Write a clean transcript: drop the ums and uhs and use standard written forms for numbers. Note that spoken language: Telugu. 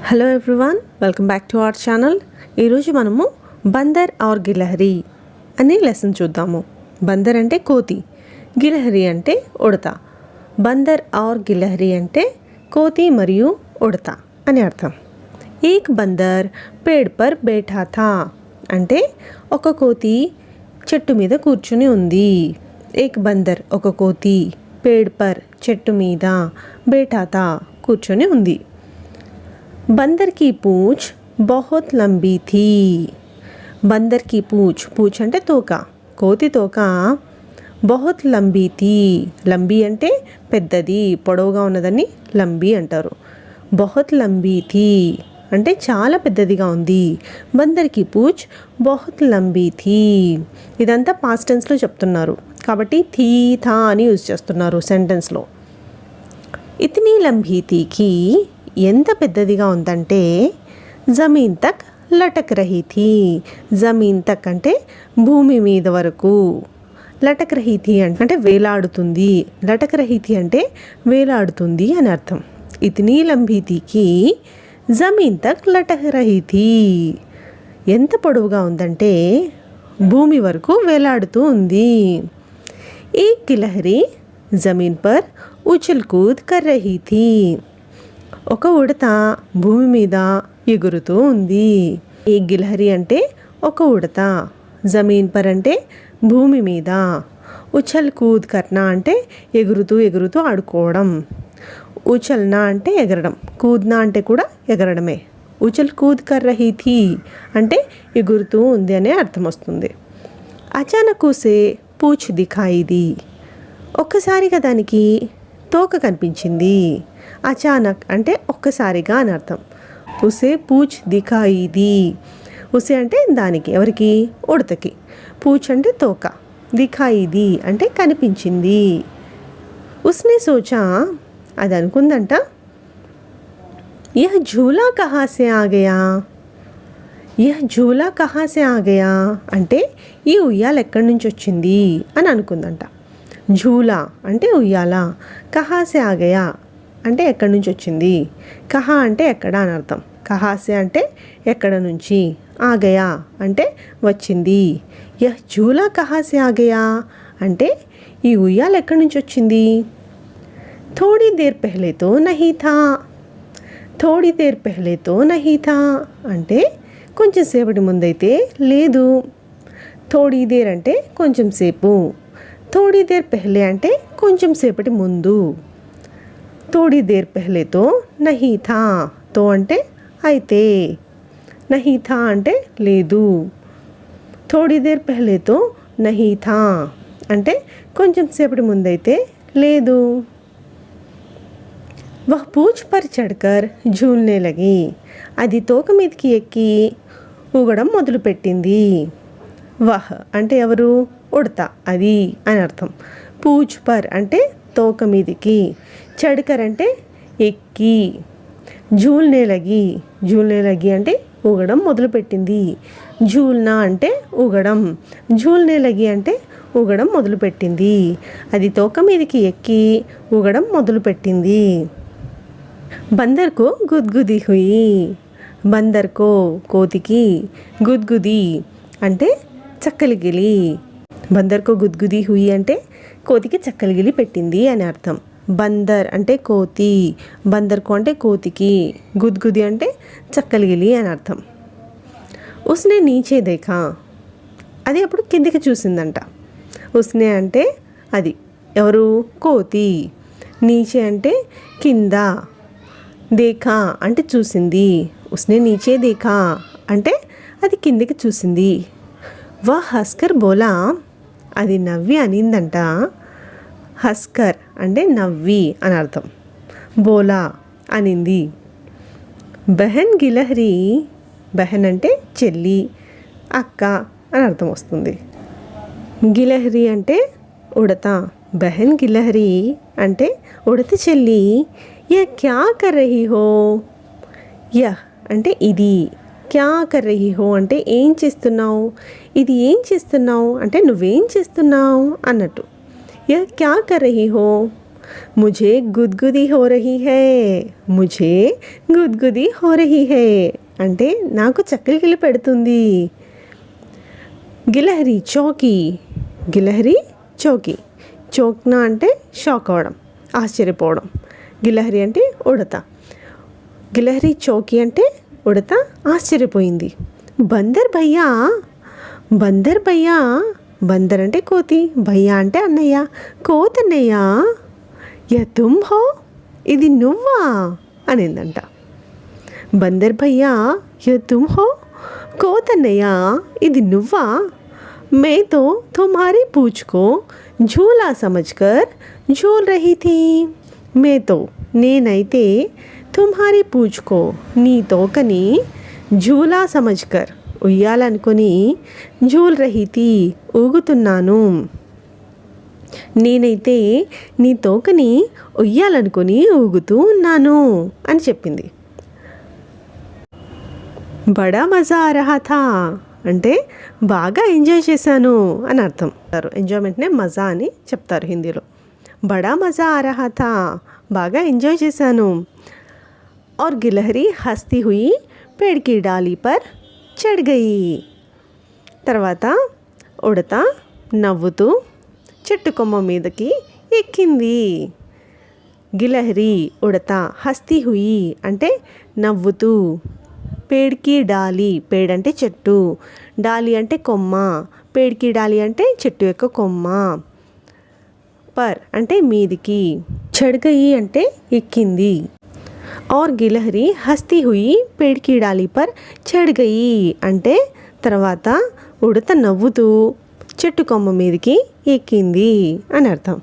Hello everyone, welcome back to our channel. ఈరోజు మనము బందర్ ఆర్ గిలహరి అనే లెసన్ చూద్దాము. బందర్ అంటే కోతి, గిలహరి అంటే ఉడత. బందర్ ఆర్ గిలహరి అంటే కోతి మరియు ఉడత అని అర్థం. ఏక్ బందర్ పేడ్ పర్ బైఠా థా అంటే ఒక కోతి చెట్టు మీద కూర్చుని ఉంది. ఏక్ బందర్ ఒక కోతి, పేడ్ పర్ చెట్టు మీద, బైఠా థా కూర్చొని ఉంది. बंदर की पूंछ बहुत लंबी थी. बंदर की पूंछ, पूंछ అంటే తోక, కోతి తోక बहुत लंबी थी. లంబీ అంటే పెద్దది, పొడవుగా ఉన్నదని లంబీ అంటారు. बहुत लंबी थी అంటే చాలా పెద్దదిగా ఉంది. బందర్ की पूंछ बहुत लंबी थी. ఇదంతా పాస్ట్ టెన్స్లో చెప్తున్నారు కాబట్టి థీ థా అని యూజ్ చేస్తున్నారు సెంటెన్స్లో. ఇతనీ లంబీ థీకి ఎంత పెద్దదిగా ఉందంటే జమీన్ తక్ లటక్ రహీ థీ. జమీన్ తక్ అంటే భూమి మీద వరకు, లటక్ రహీ థీ అంటే వేలాడుతుంది, లటక్ రహీ థీ అంటే వేలాడుతుంది అని అర్థం. ఇతనీ లంబీ థీకి జమీన్ తక్ లటక్ రహీ థీ. ఎంత పొడవుగా ఉందంటే భూమి వరకు వేలాడుతూ ఉంది. ఈ గిలహరి జమీన్ పర్ ఉछल कूद कर रही थी. ఒక ఉడత భూమి మీద ఎగురుతూ ఉంది. ఈ గిలహరి అంటే ఒక ఉడత, జమీన్ పర్ అంటే భూమి మీద, ఉछल कूद करना అంటే ఎగురుతూ ఎగురుతూ ఆడుకోవడం, ఉచల్నా అంటే ఎగరడం, కూద్నా అంటే కూడా ఎగరడమే. ఉछल कूद कर रही थी అంటే ఎగురుతూ ఉంది అనే అర్థం వస్తుంది. అచానక్ ఉసే పూచ్ దిఖాయి ది. ఒక్కసారిగా దానికి తోక కనిపించింది. అచానక్ అంటే ఒక్కసారిగా అని అర్థం. ఉసే పూచ్ దిఖాయి ది. ఉసే అంటే దానికి, ఎవరికి? ఉడతకి. పూచ్ అంటే తోక, దిఖాయి ది అంటే కనిపించింది. ఉస్నే సోచా, అది అనుకుందంట, యహ్ ఝూలా కహా సే ఆ గయా. యహ్ ఝూలా కహా సే ఆ గయా అంటే ఈ ఉయ్యాల ఎక్కడి నుంచి వచ్చింది అని అనుకుందంట. ఝూలా అంటే ఉయ్యాల, కహా సే ఆ గయా అంటే ఎక్కడి నుంచి వచ్చింది, కహా అంటే ఎక్కడ అని అర్థం. కహాసే అంటే ఎక్కడ నుంచి, ఆగయా అంటే వచ్చింది. యహ్ ఝూలా కహాసే ఆగయా అంటే ఈ ఉయ్యాల ఎక్కడి నుంచి వచ్చింది. థోడీ దేర్ పెహ్లేతో నహీ థా. థోడీ దేర్ పెహ్లేతో నహీ థా అంటే కొంచెం సేపటి ముందైతే లేదు. థోడీ దేర్ అంటే కొంచెం సేపు, థోడీ దేర్ పెహ్లే అంటే కొంచెం సేపటి ముందు. థోడీ దేర్ పెహ్లేతో నహీ థా. తో అంటే అయితే, నహీ థా అంటే లేదు. థోడీ దేర్ పెహ్లేతో నహీ థా అంటే కొంచెం సేపటి ముందైతే లేదు. వహ్ పూచ్ పర్ చడ్కర్ ఝూల్నే లగి. అది తోక మీదకి ఎక్కి ఊగడం మొదలుపెట్టింది. వహ్ అంటే ఎవరు? ఉడత, అది అని అర్థం. పూచ్ పర్ అంటే తోక మీదికి, చడ్కర్ అంటే ఎక్కి, ఝూల్నే లగి. ఝూల్నే లగి అంటే ఊగడం మొదలుపెట్టింది. ఝూల్నా అంటే ఊగడం, ఝూల్నే లగి అంటే ఊగడం మొదలుపెట్టింది. అది తోక మీదకి ఎక్కి ఊగడం మొదలుపెట్టింది. బందర్కో గుద్గుది హుయి. బందర్కో కోతికి, గుద్గుది అంటే చక్కలిగిలి. బందర్కో గుద్గుది హుయి అంటే కోతికి చక్కలిగిలి పెట్టింది అని అర్థం. బందర్ అంటే కోతి, బందర్కో అంటే కోతికి, గుద్గుది అంటే చక్కలిగిలి అని అర్థం. ఉస్నే నీచే దేఖా. అది అప్పుడు కిందికి చూసిందంట. ఉస్నే అంటే అది, ఎవరు? కోతి. నీచే అంటే కింద, దేఖా అంటే చూసింది. ఉస్నే నీచే దేఖా అంటే అది కిందికి చూసింది. వా హస్కర్ బోలా, అది నవ్వి అనిందంట. హస్కర్ అంటే నవ్వి అని అర్థం, బోలా అనింది. బెహన్ గిలహరి, బెహన్ అంటే చెల్లి, అక్క అని అర్థం వస్తుంది. గిలహరి అంటే ఉడత, బెహన్ గిలహరి అంటే ఉడత చెల్లి. యహ్ క్యా కర్ రహీ హో. యహ్ అంటే ఇది, క్యా కర్ రహీ హో అంటే ఏం చేస్తున్నావు, ఇది ఏం చేస్తున్నావు అంటే నువ్వేం చేస్తున్నావు అన్నట్టు. యహ్ క్యా కర్ రహీ హో मुझे गुदगुदी हो रही है, मुझे గుద్గుది हो रही है అంటే నాకు చక్కిలిగిలి పెడుతుంది. గిలహరి చౌకీ, గిలహరి చౌకీ. చౌక్నా అంటే షాక్ అవ్వడం, ఆశ్చర్యపోవడం. గిలహరి అంటే ఉడత. గిలహరి చౌకీ అంటే ఉడత ఆశ్చర్యపోయింది. బందర్ భయ్యా, బందర్ భయ్యా. బందర్ అంటే కోతి, భయ్యా అంటే అన్నయ్య, కోతన్నయ్య. యా తుమ్ హో, ఇది నువ్వా అనిందంట. బందర్ భయ్యా యా తుమ్ హో, కోతన్నయ్య ఇది నువ్వా. మే తో తుమ్హారీ పూచ్ కో झूला समझकर झूल रही थी. మేతో నేనైతే తుమ్హారీ పూచ్కో నీ తోకని झूला समझकर ఉయ్యాలనుకొని झूल रही थी ఊగుతున్నాను. నేనైతే నీ తోకని ఉయ్యాలనుకొని ఊగుతూ ఉన్నాను అని చెప్పింది. బడా మజా ఆ రహా థా అంటే బాగా ఎంజాయ్ చేశాను అని అర్థం. ఎంజాయ్మెంట్నే మజా అని చెప్తారు హిందీలో. బడా మజా ఆ రహా థా బాగా ఎంజాయ్ చేశాను. और గిలహరి హస్తి హుయి पेड़ की डाली पर चढ़ गई. తర్వాత ఉడత నవ్వుతూ చెట్టు కొమ్మ మీదకి ఎక్కింది. గిలహరి ఉడత హస్తి హుయి అంటే నవ్వుతూ, పేడ్కి డాలి, పేడ్ అంటే చెట్టు, డాలి అంటే కొమ్మ, పేడ్కి డాలి అంటే చెట్టు యొక్క కొమ్మ, పర్ అంటే మీదికి, చడ్గయి అంటే ఎక్కింది. और గిలహరి హస్తి హుయి పేడ్కి డాలి పర్ చढ़ गई అంటే తర్వాత ఉడత నవ్వుతూ చెట్టు కొమ్మ మీదకి ఎక్కింది అని అర్థం.